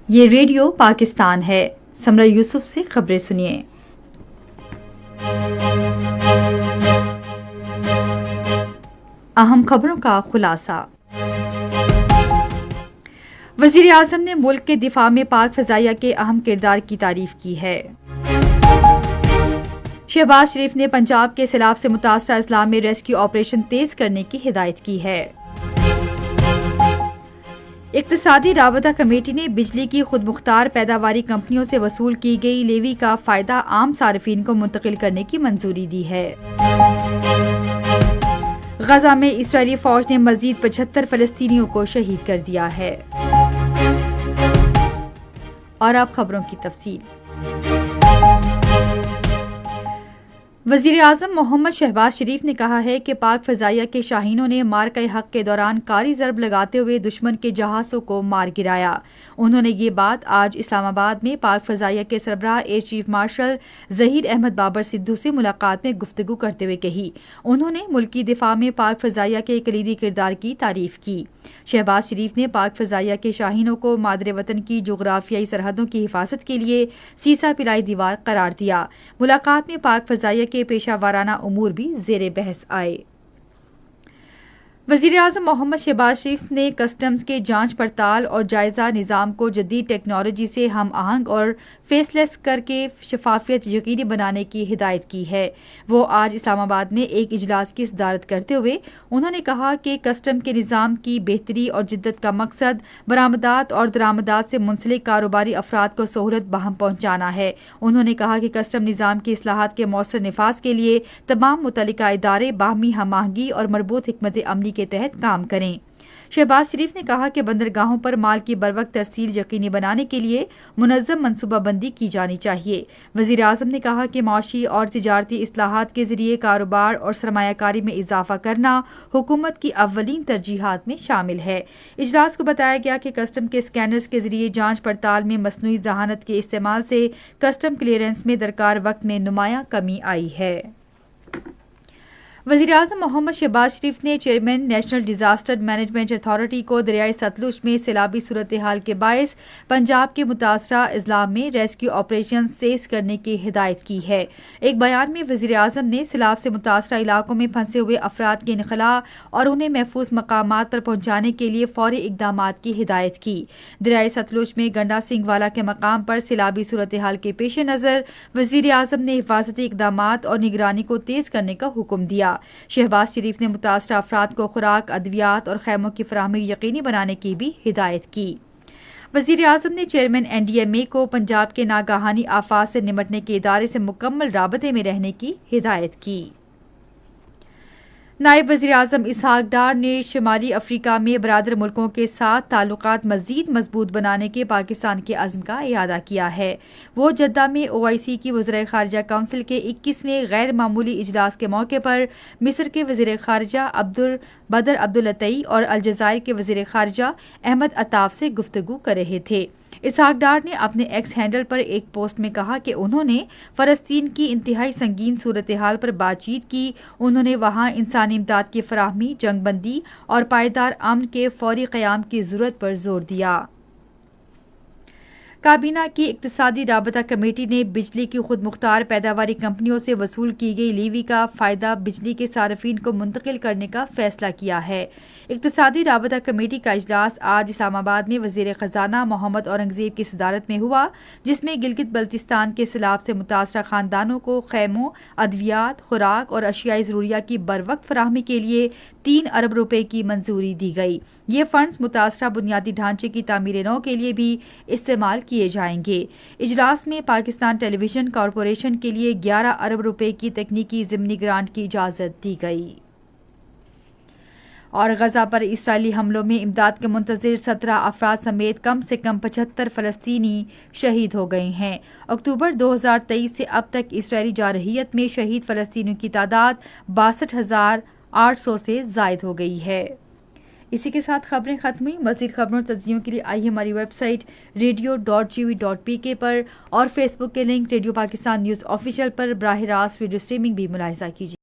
یہ ریڈیو پاکستان ہے۔ سمرہ یوسف سے خبریں سنیے۔ اہم خبروں کا خلاصہ۔ وزیر اعظم نے ملک کے دفاع میں پاک فضائیہ کے اہم کردار کی تعریف کی ہے۔ شہباز شریف نے پنجاب کے سیلاب سے متاثرہ اضلاع میں ریسکیو آپریشن تیز کرنے کی ہدایت کی ہے۔ اقتصادی رابطہ کمیٹی نے بجلی کی خود مختار پیداواری کمپنیوں سے وصول کی گئی لیوی کا فائدہ عام صارفین کو منتقل کرنے کی منظوری دی ہے۔ غزہ میں اسرائیلی فوج نے مزید 75 فلسطینیوں کو شہید کر دیا ہے۔ اور اب خبروں کی تفصیل۔ وزیر اعظم محمد شہباز شریف نے کہا ہے کہ پاک فضائیہ کے شاہینوں نے مارکہ حق کے دوران کاری ضرب لگاتے ہوئے دشمن کے جہازوں کو مار گرایا۔ انہوں نے یہ بات آج اسلام آباد میں پاک فضائیہ کے سربراہ air chief marshal Zaheer Ahmed Babar Sidhu سے ملاقات میں گفتگو کرتے ہوئے کہی۔ انہوں نے ملکی دفاع میں پاک فضائیہ کے کلیدی کردار کی تعریف کی۔ شہباز شریف نے پاک فضائیہ کے شاہینوں کو مادر وطن کی جغرافیائی سرحدوں کی حفاظت کے لیے سیسا پلائی دیوار قرار دیا۔ ملاقات میں پاک فضائیہ کے پیشہ وارانہ امور بھی زیر بحث آئے۔ وزیر اعظم محمد شہباز شریف نے کسٹمز کے جانچ پڑتال اور جائزہ نظام کو جدید ٹیکنالوجی سے ہم آہنگ اور فیس لیس کر کے شفافیت یقینی بنانے کی ہدایت کی ہے۔ وہ آج اسلام آباد میں ایک اجلاس کی صدارت کرتے ہوئے انہوں نے کہا کہ کسٹم کے نظام کی بہتری اور جدت کا مقصد برآمدات اور درآمدات سے منسلک کاروباری افراد کو سہولت بہم پہنچانا ہے۔ انہوں نے کہا کہ کسٹم نظام کی اصلاحات کے مؤثر نفاذ کے لیے تمام متعلقہ ادارے باہمی ہم آہنگی اور مربوط حکمت عملی کے تحت کام کریں۔ شہباز شریف نے کہا کہ بندرگاہوں پر مال کی بروقت ترسیل یقینی بنانے کے لیے منظم منصوبہ بندی کی جانی چاہیے۔ وزیر اعظم نے کہا کہ معاشی اور تجارتی اصلاحات کے ذریعے کاروبار اور سرمایہ کاری میں اضافہ کرنا حکومت کی اولین ترجیحات میں شامل ہے۔ اجلاس کو بتایا گیا کہ کسٹم کے اسکینرز کے ذریعے جانچ پڑتال میں مصنوعی ذہانت کے استعمال سے کسٹم کلیئرنس میں درکار وقت میں نمایاں کمی آئی ہے۔ وزیر اعظم محمد شہباز شریف نے chairman national disaster management authority کو دریائے ستلج میں سیلابی صورتحال کے باعث پنجاب کے متاثرہ اضلاع میں ریسکیو آپریشن تیز کرنے کی ہدایت کی ہے۔ ایک بیان میں وزیر اعظم نے سیلاب سے متاثرہ علاقوں میں پھنسے ہوئے افراد کے انخلاء اور انہیں محفوظ مقامات پر پہنچانے کے لیے فوری اقدامات کی ہدایت کی۔ دریائے ستلج میں گنڈا سنگھ والا کے مقام پر سیلابی صورتحال کے پیش نظر وزیر اعظم نے حفاظتی اقدامات اور نگرانی کو تیز کرنے کا حکم دیا۔ شہباز شریف نے متاثرہ افراد کو خوراک، ادویات اور خیموں کی فراہمی یقینی بنانے کی بھی ہدایت کی۔ وزیر اعظم نے چیئرمین NDMA کو پنجاب کے ناگہانی آفات سے نمٹنے کے ادارے سے مکمل رابطے میں رہنے کی ہدایت کی۔ نائب وزیر اعظم اسحاق ڈار نے شمالی افریقہ میں برادر ملکوں کے ساتھ تعلقات مزید مضبوط بنانے کے پاکستان کے عزم کا اعادہ کیا ہے۔ وہ جدہ میں OIC کی وزرائے خارجہ کونسل کے 21ویں غیر معمولی اجلاس کے موقع پر مصر کے وزیر خارجہ بدر عبدالعطی اور الجزائر کے وزیر خارجہ احمد عطاف سے گفتگو کر رہے تھے۔ اسحاق ڈار نے اپنے ایکس ہینڈل پر ایک پوسٹ میں کہا کہ انہوں نے فلسطین کی انتہائی سنگین صورتحال پر بات چیت کی۔ انہوں نے وہاں انسانی امداد کی فراہمی، جنگ بندی اور پائیدار امن کے فوری قیام کی ضرورت پر زور دیا۔ کابینہ کی اقتصادی رابطہ کمیٹی نے بجلی کی خود مختار پیداواری کمپنیوں سے وصول کی گئی لیوی کا فائدہ بجلی کے صارفین کو منتقل کرنے کا فیصلہ کیا ہے۔ اقتصادی رابطہ کمیٹی کا اجلاس آج اسلام آباد میں وزیر خزانہ محمد اورنگزیب کی صدارت میں ہوا، جس میں گلگت بلتستان کے سیلاب سے متاثرہ خاندانوں کو خیموں، ادویات، خوراک اور اشیاء ضروریہ کی بروقت فراہمی کے لیے 3 ارب روپے کی منظوری دی گئی۔ یہ فنڈز متاثرہ بنیادی ڈھانچے کی تعمیر نو کے لیے بھی استعمال کیے جائیں گے۔ اجلاس میں پاکستان ٹیلی ویژن کارپوریشن کے لیے 11 ارب روپے کی تکنیکی ضمنی گرانٹ کی اجازت دی گئی۔ اور غزہ پر اسرائیلی حملوں میں امداد کے منتظر 17 افراد سمیت کم سے کم 75 فلسطینی شہید ہو گئے ہیں۔ اکتوبر 2023 سے اب تک اسرائیلی جارحیت میں شہید فلسطینیوں کی تعداد 62,800 سے زائد ہو گئی ہے۔ اسی کے ساتھ خبریں ختم ہوئی۔ مزید خبروں اور تجزیوں کے لیے آئیے ہماری ویب سائٹ radio.gv.pk پر اور فیس بک کے link radio Pakistan news official پر براہ راست ویڈیو اسٹریمنگ بھی ملاحظہ کیجیے۔